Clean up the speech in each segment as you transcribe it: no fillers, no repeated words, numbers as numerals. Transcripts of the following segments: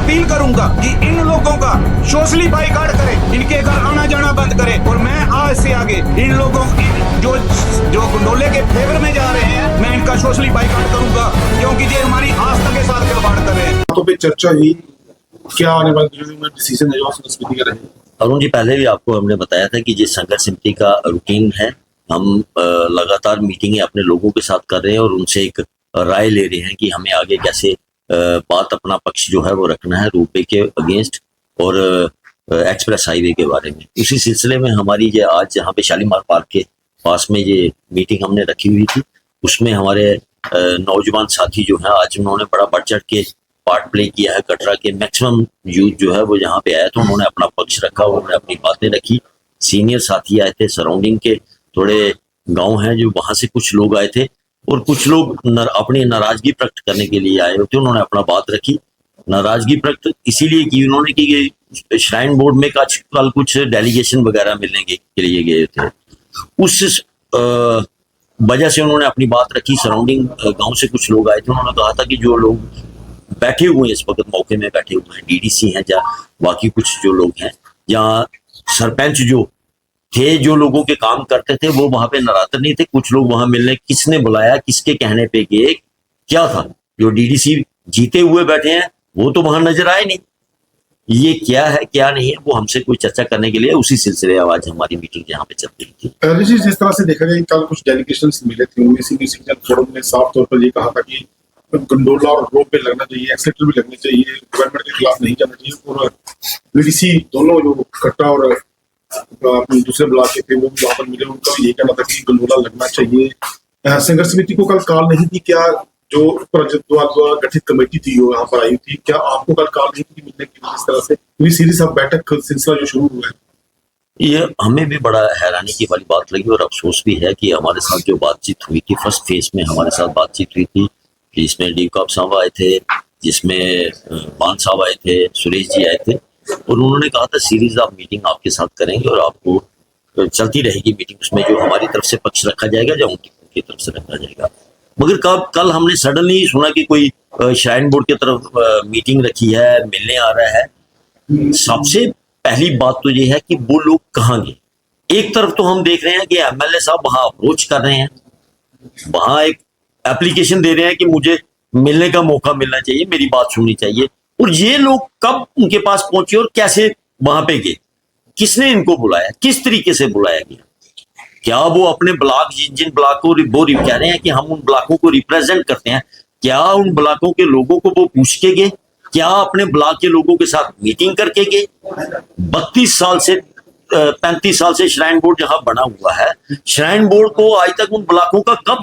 Appeal करूंगा कि इन लोगों का सोशली बाइकाट करें, इनके घर आना जाना बंद करें। और मैं आज से आगे इन लोगों जो जो गंडोले के फेवर में जा रहे हैं, मैं इनका सोशली बाइकाट करूंगा, क्योंकि ये हमारी आस्था के साथ खिलवाड़ कर रहे हैं। तो पे चर्चा हुई, क्या आने वाले दिनों में डिसीजन है जो संघर्ष समिति का रहेगा? अरुण जी, पहले भी आपको हमने बताया था कि जिस संघर्ष समिति का रूटीन है, हम लगातार मीटिंगें अपने लोगों के साथ कर रहे हैं और उनसे एक राय ले रहे हैं कि हमें आगे कैसे बात अपना पक्ष जो है वो रखना है रोपवे के अगेंस्ट और एक्सप्रेस हाईवे के बारे में। उसी सिलसिले में हमारी जो आज यहाँ पे शालीमार पार्क के पास में ये मीटिंग हमने रखी हुई थी, उसमें हमारे नौजवान साथी जो है आज उन्होंने बड़ा बढ़ चढ़ के पार्ट प्ले किया है। कटरा के मैक्सिमम यूथ जो है वो यहाँ पे आया, तो उन्होंने अपना पक्ष रखा, उन्होंने अपनी बातें रखी। सीनियर साथी आए थे, सराउंडिंग के थोड़े गांव हैं जो वहां से कुछ लोग आए थे और कुछ लोग अपनी नाराजगी प्रकट करने के लिए आए थे, उन्होंने अपना बात रखी। नाराजगी प्रकट इसीलिए की उन्होंने कि श्राइन बोर्ड में कल कुछ डेलीगेशन वगैरह मिलने के लिए गए थे, उस वजह से उन्होंने अपनी बात रखी। सराउंडिंग गांव से कुछ लोग आए थे, उन्होंने कहा था कि जो लोग बैठे हुए हैं इस वक्त मौके में बैठे हुए हैं, डीडीसी हैं या बाकी कुछ जो लोग हैं या सरपंच जो थे, जो लोगों के काम करते थे, वो वहां पे नरातर नहीं थे। कुछ लोग वहां मिलने, किसने बुलाया, किसके कहने पे गए, क्या था, जो डीडीसी जीते हुए बैठे हैं वो तो वहां नजर आए नहीं। ये क्या है क्या नहीं है वो हमसे कोई चर्चा करने के लिए उसी सिलसिले में आज हमारी मीटिंग यहाँ पे चल रही थी। पहले जी जिस तरह से देखा गया कल कुछ डेलीगेशंस मिले थे, उनमें सीनियर सिटीजन फोरम ने साफ तौर पर ये कहा था कि गंडोला और रोप पे लगना चाहिए, एक्सेलेटर भी लगने चाहिए, गवर्नमेंट के खिलाफ नहीं जाना चाहिए। और बीडीसी दोनों जो कट्टा और दूसरे ब्लॉक के थे वो वहां पर मिले, उनका भी यही कहना था कि गंडोला लगना चाहिए। संघर्ष समिति को कल कॉल नहीं थी क्या? जो द्वारा गठित कमेटी थी वो यहाँ पर आई थी, क्या आपको कल कॉल नहीं थी मिलने की? इस तरह से पूरी सीरीज ऑफ बैठक सिलसिला जो शुरू हुआ है, ये हमें भी बड़ा हैरानी की वाली बात लगी और अफसोस भी है कि हमारे साथ जो बातचीत हुई थी फर्स्ट फेज में, हमारे साथ बातचीत हुई थी जिसमें डी कॉप साहब आए थे, जिसमें मान साहब आए थे, सुरेश जी आए थे, और उन्होंने कहा था सीरीज ऑफ मीटिंग आपके साथ करेंगे और आपको चलती रहेगी मीटिंग, उसमें जो हमारी तरफ से पक्ष रखा जाएगा या उनकी तरफ से रखा जाएगा। मगर कल हमने सडनली सुना कि कोई श्राइन बोर्ड की तरफ मीटिंग रखी है, मिलने आ रहा है। सबसे पहली बात तो ये है कि वो लोग कहाँ गए। एक तरफ तो हम देख रहे हैं कि एमएलए साहब वहां अप्रोच कर रहे हैं, वहां एक एप्लीकेशन दे रहे हैं कि मुझे मिलने का मौका मिलना चाहिए, मेरी बात सुननी चाहिए। और ये लोग कब उनके पास पहुंचे और कैसे वहां पे गए, किसने इनको बुलाया, किस तरीके से बुलाया गया? क्या वो अपने ब्लॉक जिन ब्लॉक को वो कह रहे हैं कि हम उन ब्लॉकों को रिप्रेजेंट करते हैं, क्या उन ब्लॉकों के लोगों को वो पूछ के गए? क्या अपने ब्लॉक के लोगों के साथ मीटिंग करके गए? 32 साल से 35 साल से श्राइन बोर्ड जहां बना हुआ है, श्राइन बोर्ड को आज तक उन ब्लॉकों का कब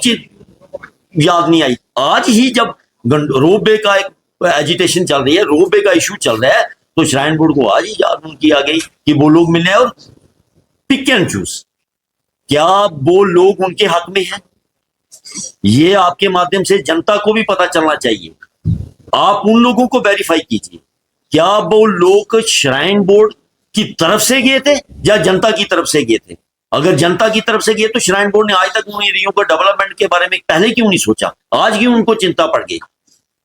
याद नहीं आई? आज ही जब रोपवे का एक एजिटेशन चल रही है, रोपवे का इशू चल रहा है, तो श्राइन बोर्ड को आज ही याद उनकी आ गई कि वो लोग मिले और पिक एंड चूज। क्या वो लोग उनके हक में हैं? ये आपके माध्यम से जनता को भी पता चलना चाहिए। आप उन लोगों को वेरीफाई कीजिए, क्या वो लोग श्राइन बोर्ड की तरफ से गए थे या जनता की तरफ से गए थे? अगर जनता की तरफ से गए तो श्राइन बोर्ड ने आज तक उन एरियो का डेवलपमेंट के बारे में पहले क्यों नहीं सोचा? आज क्यों उनको चिंता पड़ गई?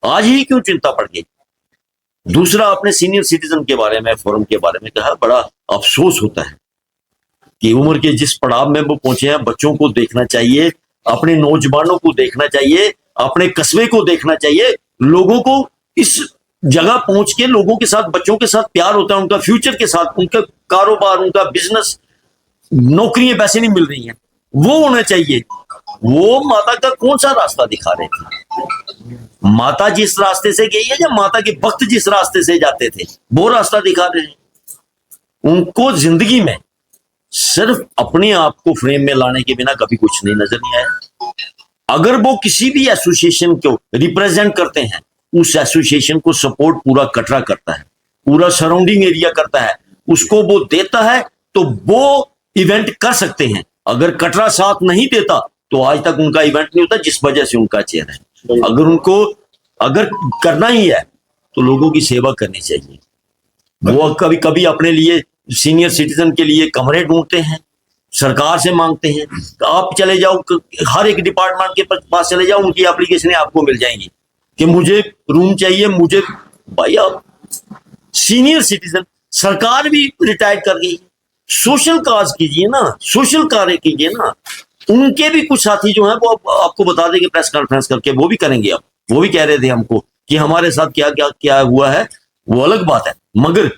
आज ही क्यों चिंता पड़ गई? दूसरा, अपने सीनियर सिटीजन के बारे में, फोरम के बारे में कहा, बड़ा अफसोस होता है कि उम्र के जिस पड़ाव में वो पहुंचे हैं, बच्चों को देखना चाहिए, अपने नौजवानों को देखना चाहिए, अपने कस्बे को देखना चाहिए। लोगों को इस जगह पहुंच के लोगों के साथ, बच्चों के साथ प्यार होता है, उनका फ्यूचर के साथ, उनका कारोबार, उनका बिजनेस, नौकरियां वैसे नहीं मिल रही हैं, वो होना चाहिए। वो माता का कौन सा रास्ता दिखा रहे थे? माता जिस रास्ते से गई है या माता के भक्त जिस रास्ते से जाते थे वो रास्ता दिखा रहे हैं। उनको जिंदगी में सिर्फ अपने आप को फ्रेम में लाने के बिना कभी कुछ नहीं नजर नहीं आया। अगर वो किसी भी एसोसिएशन को रिप्रेजेंट करते हैं, उस एसोसिएशन को सपोर्ट पूरा कटरा करता है, पूरा सराउंडिंग एरिया करता है, उसको वो देता है तो वो इवेंट कर सकते हैं। अगर कटरा साथ नहीं देता तो आज तक उनका इवेंट नहीं होता, जिस वजह से उनका चेहरा है। अगर करना ही है तो लोगों की सेवा करनी चाहिए। वो कभी कभी अपने लिए, सीनियर सिटीजन के लिए कमरे ढूंढते हैं, सरकार से मांगते हैं। आप चले जाओ, हर एक डिपार्टमेंट के पास चले जाओ, उनकी एप्लीकेशनें आपको मिल जाएंगी कि मुझे रूम चाहिए, मुझे। भाई आप सीनियर सिटीजन, सरकार भी रिटायर कर गई। सोशल काज कीजिए ना, सोशल कार्य कीजिए ना। उनके भी कुछ साथी जो हैं वो आपको बता देंगे प्रेस कॉन्फ्रेंस करके, वो भी करेंगे। अब वो भी कह रहे थे हमको कि हमारे साथ क्या क्या क्या हुआ है, वो अलग बात है, मगर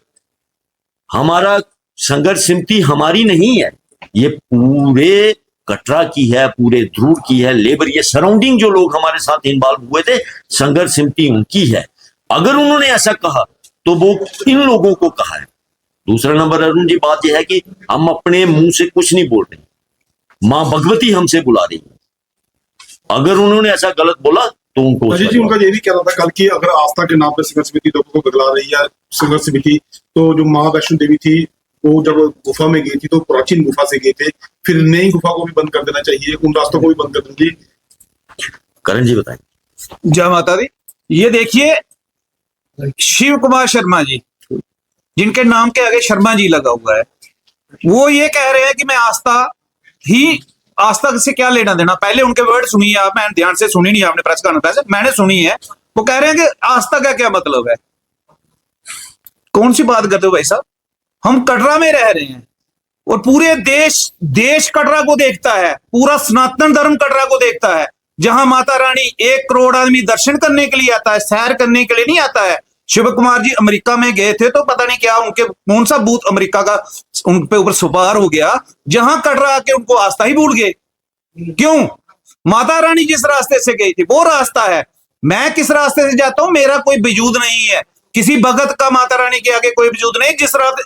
हमारा संघर्ष समिति हमारी नहीं है, ये पूरे कटरा की है, पूरे ध्रुव की है, लेबर, ये सराउंडिंग जो लोग हमारे साथ इन्वॉल्व हुए थे, संघर्ष समिति उनकी है। अगर उन्होंने ऐसा कहा तो वो इन लोगों को कहा है। दूसरा नंबर अरुण जी, बात यह है कि हम अपने मुंह से कुछ नहीं बोल रहे, मां भगवती हमसे बुला रही है। अगर उन्होंने ऐसा गलत बोला तो उनको अजय जी, उनका ये भी कहना था कल की, अगर आस्था के नाम पे संघर्ष समिति लोगों को बदला रही है संघर्ष समिति, तो जो माँ वैष्णो देवी थी वो जब गुफा में गई थी तो प्राचीन गुफा से गए थे, फिर नई गुफा को भी बंद कर देना चाहिए, उन रास्तों को भी बंद कर देंगे। करण जी बताएं। जय माता दी। ये देखिए, शिव कुमार शर्मा जी, जिनके नाम के आगे शर्मा जी लगा हुआ है, वो ये कह रहे हैं कि मैं आस्था से क्या लेना देना। पहले उनके वर्ड सुनिए आप, मैंने ध्यान से सुनी नहीं, आपने प्रेस कॉन्फ्रेंस मैंने सुनी है। वो कह रहे हैं कि आस्था का क्या मतलब है। कौन सी बात करते हो भाई साहब, हम कटरा में रह रहे हैं और पूरे देश कटरा को देखता है, पूरा सनातन धर्म कटरा को देखता है, जहां माता रानी 1 करोड़ आदमी दर्शन करने के लिए आता है, सैर करने के लिए नहीं आता है। शिव कुमार जी अमेरिका में गए थे तो पता नहीं क्या उनके कौन सा भूत अमेरिका का उन पे ऊपर सवार हो गया, जहां कटरा आके उनको आस्था ही भूल गए। क्यों? माता रानी जिस रास्ते से गई थी वो रास्ता है। मैं किस रास्ते से जाता हूं, मेरा कोई वजूद नहीं है, किसी भगत का माता रानी के आगे कोई वजूद नहीं।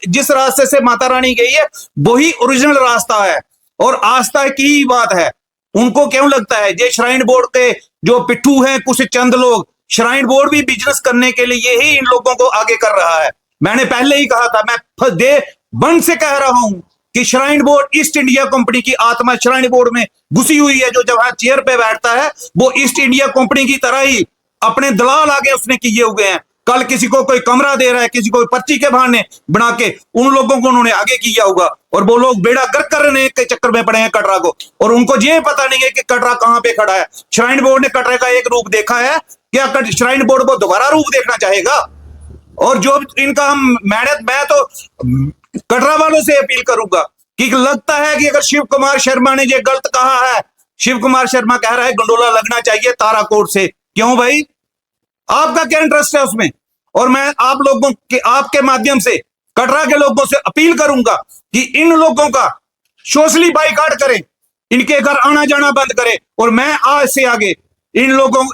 जिस रास्ते से माता रानी गई है वही ओरिजिनल रास्ता है और आस्था की बात है। उनको क्यों लगता है ये श्राइन बोर्ड के जो पिट्ठू हैं कुछ चंद लोग, श्राइन बोर्ड भी बिजनेस करने के लिए ही इन लोगों को आगे कर रहा है। मैंने पहले ही कहा था, मैं डे 1 से कह रहा हूं कि shrine board east India company की आत्मा श्राइन बोर्ड में घुसी हुई है। जो जहां चेयर पे बैठता है वो ईस्ट इंडिया कंपनी की तरह ही अपने दलाल आगे उसने किए हुए हैं। कल किसी को कोई कमरा दे रहा है, किसी को पर्ची के बहाने बना के उन लोगों को उन्होंने आगे किया होगा और वो लोग बेड़ा गर्क करने के चक्कर में पड़े हैं कटरा को, और उनको ये पता नहीं है कि कटरा कहां पे खड़ा है। श्राइन बोर्ड ने कटरा का एक रूप देखा है, क्या श्राइन बोर्ड को दोबारा रूप देखना चाहेगा? और जो इनका मैं तो कटरा वालों से अपील करूंगा कि लगता है कि अगर शिव कुमार शर्मा ने ये गलत कहा है, शिव कुमार शर्मा कह रहा है गंडोला लगना चाहिए ताराकोट से, क्यों भाई? आपका क्या इंटरेस्ट है उसमें? और मैं आप लोगों के आपके माध्यम से कटरा के लोगों से अपील करूंगा कि इन लोगों का सोशली बाइकाट करें, इनके घर आना जाना बंद करें। और मैं आज से आगे इन लोगों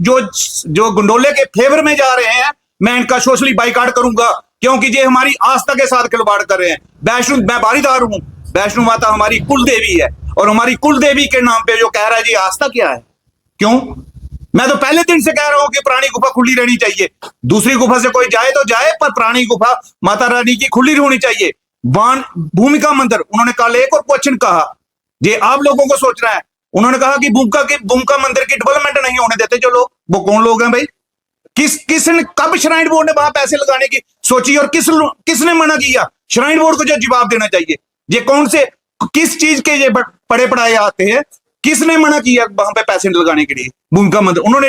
जो गंडोले के फेवर में जा रहे हैं, मैं इनका सोशली बाइकाट करूंगा, क्योंकि ये हमारी आस्था के साथ खिलवाड़ कर रहे हैं। वैष्णो, मैं बारीदार हूं, वैष्णो माता हमारी कुल देवी है और हमारी कुल देवी के नाम पे जो कह रहा है जी आस्था क्या है? क्यों? मैं तो पहले दिन से कह रहा हूं कि पुरानी गुफा खुली रहनी चाहिए। दूसरी गुफा से कोई जाए तो जाए, पर पुरानी गुफा माता रानी की खुली होनी चाहिए। भूमिका मंदिर, उन्होंने कल एक और क्वेश्चन कहा, ये आप लोगों को सोचना है। उन्होंने कहा कि भूमिका मंदिर की डेवलपमेंट नहीं होने देते जो लोग, वो कौन लोग हैं भाई? किसने कब श्राइन बोर्ड ने वहां पैसे लगाने की सोची और किसने मना किया? श्राइन बोर्ड को जो जवाब देना चाहिए। ये कौन से किस चीज के ये पड़े पढ़ाए आते हैं, किसने मना किया वहां पे पैसे लगाने के लिए? भूमिका मंदिर, उन्होंने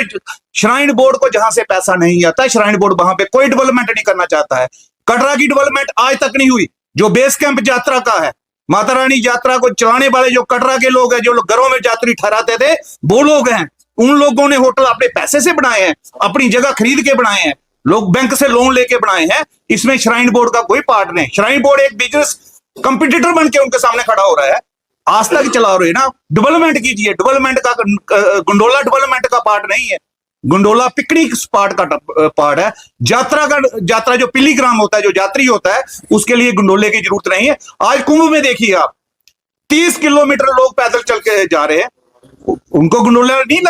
श्राइन बोर्ड को जहां से पैसा नहीं आता, श्राइन बोर्ड वहां पे कोई डेवलपमेंट नहीं करना चाहता है। कटरा की डेवलपमेंट आज तक नहीं हुई। जो बेस कैंप यात्रा का है, माता रानी यात्रा को चलाने वाले जो कटरा के लोग हैं, जो लोग घरों में यात्री ठहराते थे, वो लोग हैं। उन लोगों ने होटल अपने पैसे से बनाए हैं, अपनी जगह खरीद के बनाए हैं, लोग बैंक से लोन लेके बनाए हैं। इसमें श्राइन बोर्ड का कोई पार्ट नहीं। श्राइन बोर्ड एक बिजनेस कंपटीटर बन के उनके सामने खड़ा हो रहा है। आस्था की चला रहे ना, डेवलपमेंट कीजिए। डेवलपमेंट का गंडोला डेवलपमेंट का पार्ट नहीं है, गंडोला पिकनिक स्पॉट का पार्ट है। यात्रा जो पिलीग्राम होता है, जो यात्री होता है, उसके लिए गंडोले की जरूरत नहीं है। आज कुंभ में देखिए आप, 30 किलोमीटर लोग पैदल चल के जा रहे हैं, उनको गंडोला नहीं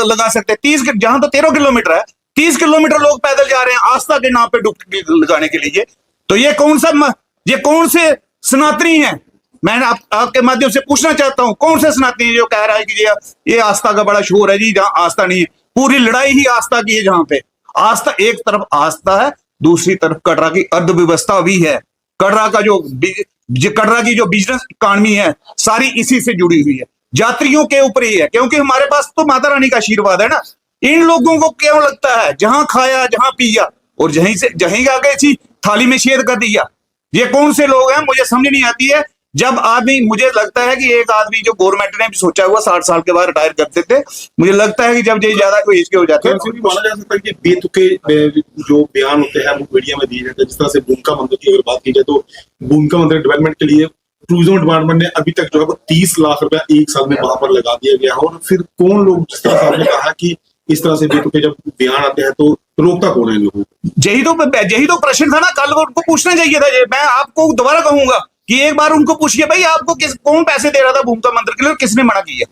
लगा सकते। 30 जहां तो 13 किलोमीटर है, 30 किलोमीटर लोग पैदल जा रहे हैं आस्था के नाम पे डुबकी लगाने के लिए। तो ये कौन से सनातनी है? मैं आपके माध्यम से पूछना चाहता हूं, कौन से सनातनी जो कह रहा है कि ये आस्था का बड़ा शोर है जी, जहां आस्था नहीं है? पूरी लड़ाई ही आस्था की है। जहां पे आस्था, एक तरफ आस्था है, दूसरी तरफ कटरा की अर्थव्यवस्था भी है। कटरा की जो बिजनेस इकॉनमी है, सारी इसी से जुड़ी हुई है, यात्रियों के ऊपर ही है, क्योंकि हमारे पास तो माता रानी का आशीर्वाद है ना। इन लोगों को क्यों लगता है जहां खाया जहां पिया और जहीं आ गए थी थाली में छेद कर दिया। ये कौन से लोग हैं मुझे समझ नहीं आती है। जब आदमी, मुझे लगता है कि एक आदमी जो गवर्नमेंट ने भी सोचा हुआ 60 साल के बाद रिटायर करते थे, मुझे लगता है कि जब ये ज्यादा कोई एज के हो जाते हैं फिर भी माना जा सकता है कि बेतुके जो बयान होते हैं वो मीडिया में दिए जाते हैं। जिस तरह से भूमिका मंदिर की अगर बात की जाए तो भूमिका मंदिर डेवलपमेंट के लिए टूरिज्म डिपार्टमेंट ने अभी तक जो है वो 30 लाख रुपया एक साल में वहां पर लगा दिया गया है। और फिर कौन लोग, जिस तरह से आपने कहा कि इस तरह से बेतुके जब बयान आते हैं तो रोकता कौन है लोगों को? यही तो प्रश्न था ना, कल उनको पूछना चाहिए था। मैं आपको दोबारा कहूंगा कि एक बार उनको पूछिए भाई आपको कौन पैसे दे रहा था भूमिका मंदिर के लिए और किसने मना किया।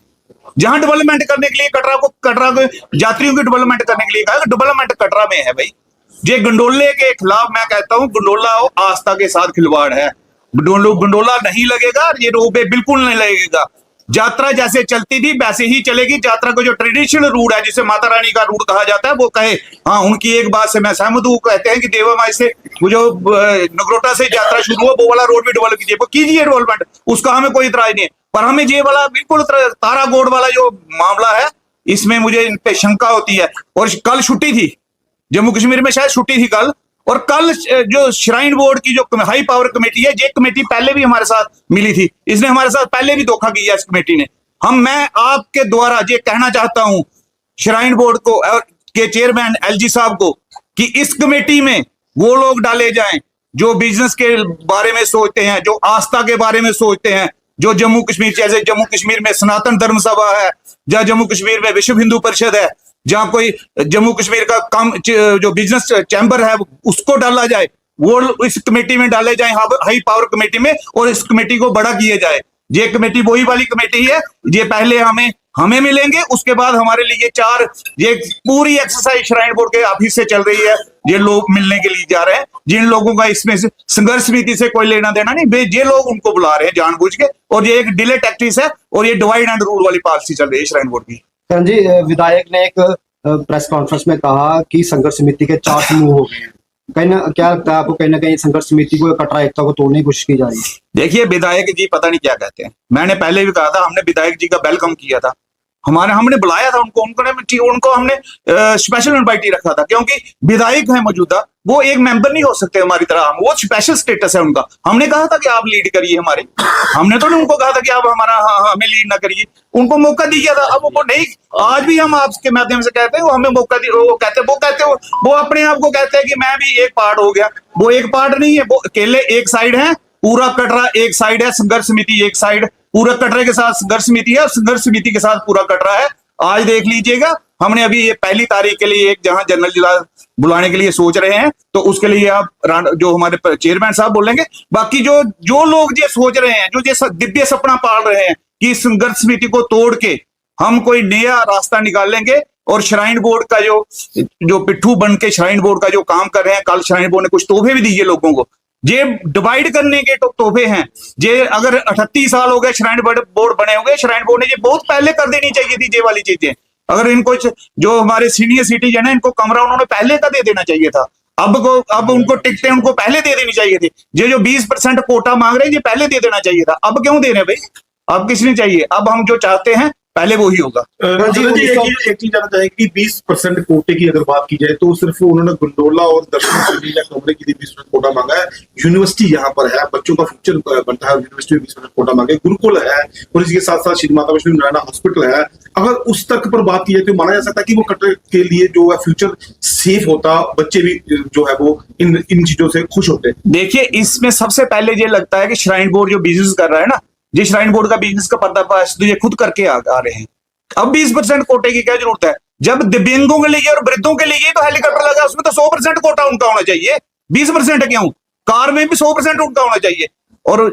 जहां डेवलपमेंट करने के लिए कटरा को यात्रियों की डेवलपमेंट करने के लिए कहा, डेवलपमेंट कटरा में है भाई। ये गंडोले के खिलाफ मैं कहता हूं, गंडोला आस्था के साथ खिलवाड़ है। गंडोला नहीं लगेगा, ये रोपवे बिल्कुल नहीं लगेगा। यात्रा जैसे चलती थी वैसे ही चलेगी। यात्रा का जो ट्रेडिशनल रूट है, जिसे माता रानी का रूट कहा जाता है, वो कहे। हाँ, उनकी एक बात से मैं सहमत हूँ। कहते हैं कि देवा माई से वो जो नगरोटा से यात्रा शुरू हुआ, वो वाला रोड भी डेवलप कीजिए, वो कीजिए डेवलपमेंट, उसका हमें कोई इतराज नहीं है। पर हमें ये वाला बिल्कुल तारागोड़ वाला जो मामला है, इसमें मुझे इन पे शंका होती है। और कल छुट्टी थी, जम्मू कश्मीर में शायद छुट्टी थी कल। और कल जो श्राइन बोर्ड की जो हाई पावर कमेटी है, ये कमेटी पहले भी हमारे साथ मिली थी, इसने हमारे साथ पहले भी धोखा किया इस कमेटी ने। मैं आपके द्वारा ये कहना चाहता हूं श्राइन बोर्ड को और के चेयरमैन एलजी साहब को कि इस कमेटी में वो लोग डाले जाएं जो बिजनेस के बारे में सोचते हैं, जो आस्था के बारे में सोचते हैं, जो जम्मू कश्मीर, जैसे जम्मू कश्मीर में सनातन धर्म सभा है, या जम्मू कश्मीर में विश्व हिंदू परिषद है, जहां कोई जम्मू कश्मीर का काम जो बिजनेस चैम्बर है उसको डाला जाए, वो इस कमेटी में डाले जाए, हाई पावर कमेटी में, और इस कमेटी को बड़ा किया जाए। ये कमेटी वही वाली कमेटी है, ये पहले हमें मिलेंगे, उसके बाद हमारे लिए ये पूरी एक्सरसाइज श्राइन बोर्ड के ऑफिस से चल रही है। ये लोग मिलने के लिए जा रहे हैं, जिन लोगों का इसमें से संघर्ष समिति से कोई लेना देना नहीं, ये लोग उनको बुला रहे हैं जानबूझ के। और ये एक डिले टैक्टिक्स है, और ये डिवाइड एंड रूल वाली पॉलिसी चल रही है श्राइन बोर्ड की। जी, विधायक ने एक प्रेस कॉन्फ्रेंस में कहा कि संघर्ष समिति के 4 समूह हो गए हैं। क्या लगता है आपको, कहीं ना कहीं संघर्ष समिति को, कटरा एकता को तोड़ने की कोशिश की जा रही है? देखिए, विधायक जी पता नहीं क्या कहते हैं। मैंने पहले भी कहा था, हमने विधायक जी का वेलकम किया था, हमने बुलाया था उनको हमने स्पेशल इनवाइटी रखा था, क्योंकि विधायक है मौजूदा, वो एक मेंबर नहीं हो सकते हमारी तरह, वो स्पेशल स्टेटस है उनका। हमने कहा था कि आप लीड करिए हमारी, हमने तो नहीं उनको कहा था कि आप हमें लीड ना करिए, उनको मौका दिया था। अब वो नहीं, आज भी हम आपके माध्यम से कहते हैं, वो हमें मौका दिया, वो अपने आप को कहते हैं कि मैं भी एक पार्ट हो गया। वो एक पार्ट नहीं है, वो अकेले एक साइड है, पूरा कटरा एक साइड है, संघर्ष समिति एक साइड, पूरा कटरे के साथ संघर्ष समिति है और संघर्ष समिति के साथ पूरा कटरा है। आज देख लीजिएगा, हमने अभी ये 1 तारीख के लिए एक जहां जनरल जिला बुलाने के लिए सोच रहे हैं, तो उसके लिए आप जो हमारे चेयरमैन साहब बोलेंगे। बाकी जो लोग ये सोच रहे हैं, जो ये दिव्य सपना पाल रहे हैं कि संघर्ष समिति को तोड़ के हम कोई नया रास्ता निकालेंगे और श्राइन बोर्ड का जो पिट्ठू बन के श्राइन बोर्ड का जो काम कर रहे हैं, कल श्राइन बोर्ड ने कुछ तोहफे भी दिए लोगों को, ये डिवाइड करने के तोहफे हैं। ये अगर 38 साल हो गए श्राइन बोर्ड बने हुए, श्राइन बोर्ड ने ये बहुत पहले कर देनी चाहिए थी ये वाली चीजें। अगर इनको जो हमारे सीनियर सिटीजन है, इनको कमरा उन्होंने पहले का दे देना चाहिए था। अब उनको टिकटें उनको पहले दे देनी चाहिए थी। ये जो 20% कोटा मांग रहे हैं, ये पहले दे देना चाहिए था। अब क्यों दे रहे हैं भाई? अब किस लिए चाहिए? अब हम जो चाहते हैं पहले वो ही होगा। एक चीज जानना चाहेंगे कि 20% कोटे की अगर बात की जाए तो सिर्फ उन्होंने गंडोला और दक्षिण कमरे के लिए 20% कोटा मांगा है। यूनिवर्सिटी यहाँ पर है, बच्चों का फ्यूचर बनता है, यूनिवर्सिटी में 20% कोटा मांगे, गुरुकुल है, और इसके साथ साथ श्री माता वैष्णो नारायण हॉस्पिटल है। अगर उस तक पर बात की जाए तो माना जा सकता है कि वो कटरे के लिए जो है फ्यूचर सेफ होता, बच्चे भी जो है वो इन चीजों से खुश होते। देखिए, इसमें सबसे पहले ये लगता है कि श्राइन बोर्ड जो बिजनेस कर रहा है ना, ये श्राइन बोर्ड का बिजनेस का पर्दाफाश तो ये खुद करके आ रहे हैं। अब 20% कोटे की क्या जरूरत है? जब दिव्यांगों के लिए और वृद्धों के लिए तो हेलीकॉप्टर लगा, उसमें तो 100% कोटा उनका होना चाहिए। 20% क्यों? कार में भी 100% उनका होना चाहिए। और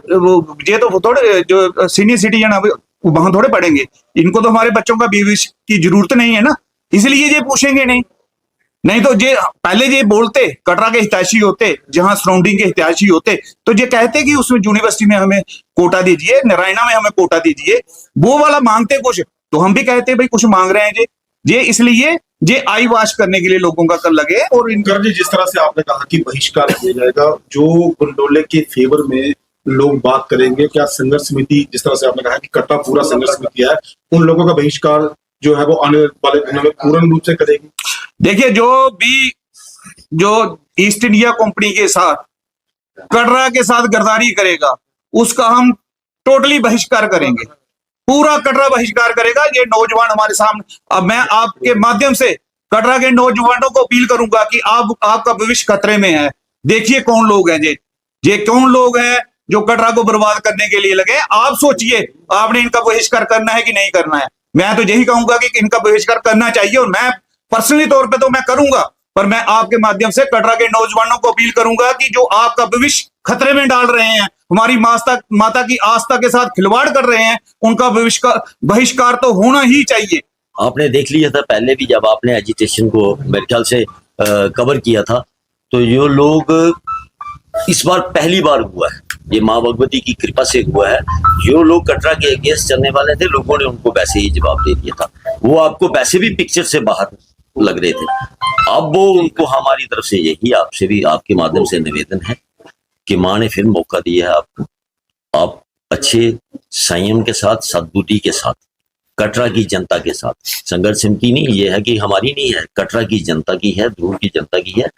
ये तो थोड़े जो सीनियर सिटीजन है वहां थोड़े पढ़ेंगे, इनको तो हमारे बच्चों का भविष्य की जरूरत नहीं है ना, इसलिए ये पूछेंगे नहीं तो ये पहले ये बोलते, कटरा के हितैषी होते, जहां सराउंडिंग के हितैषी होते, तो ये कहते कि उसमें यूनिवर्सिटी में हमें कोटा दीजिए, नारायणा में हमें कोटा दीजिए, वो वाला मांगते कुछ, तो हम भी कहते भाई कुछ मांग रहे हैं ये इसलिए ये आई वॉश करने के लिए लोगों का कर लगे। और जिस तरह से आपने कहा कि बहिष्कार किया जाएगा, जो गंडोले के फेवर में लोग बात करेंगे, क्या संघर्ष समिति, जिस तरह से आपने कहा कि कटरा पूरा संघर्ष समिति है, उन लोगों का बहिष्कार जो है वो आने वाले दिनों में पूर्ण रूप से करेगी? देखिए, जो भी जो ईस्ट इंडिया कंपनी के साथ कटरा के साथ गद्दारी करेगा उसका हम टोटली बहिष्कार करेंगे, पूरा कटरा बहिष्कार करेगा। ये नौजवान हमारे सामने, अब मैं आपके माध्यम से कटरा के नौजवानों को अपील करूंगा कि आपका भविष्य खतरे में है। देखिए कौन लोग हैं ये कौन लोग हैं जो कटरा को बर्बाद करने के लिए लगे। आप सोचिए आपने इनका बहिष्कार करना है कि नहीं करना है। मैं तो यही कहूंगा कि इनका बहिष्कार करना चाहिए, और मैं पर्सनली तौर पे तो मैं करूंगा, पर मैं आपके माध्यम से कटरा के नौजवानों को अपील करूंगा कि जो आपका भविष्य खतरे में डाल रहे हैं, हमारी माता की आस्था के साथ खिलवाड़ कर रहे हैं, उनका बहिष्कार तो होना ही चाहिए। आपने देख लिया था पहले भी जब आपने एजिटेशन को मेरे ख्याल से कवर किया था, तो ये लोग इस बार पहली बार हुआ है, ये माँ भगवती की कृपा से हुआ है। जो लोग कटरा के अगेंस्ट चलने वाले थे, लोगों ने उनको वैसे ही जवाब दे दिया था। वो आपको वैसे भी पिक्चर से बाहर लग रहे थे। अब वो उनको हमारी तरफ से यही आपसे भी आपके माध्यम से निवेदन है कि माँ ने फिर मौका दिया है आपको। आप अच्छे संयम के साथ, सद्बुद्धि के साथ, कटरा की जनता के साथ, संघर्ष समिति नहीं ये है कि हमारी नहीं है, कटरा की जनता की है, ध्रुव की जनता की है।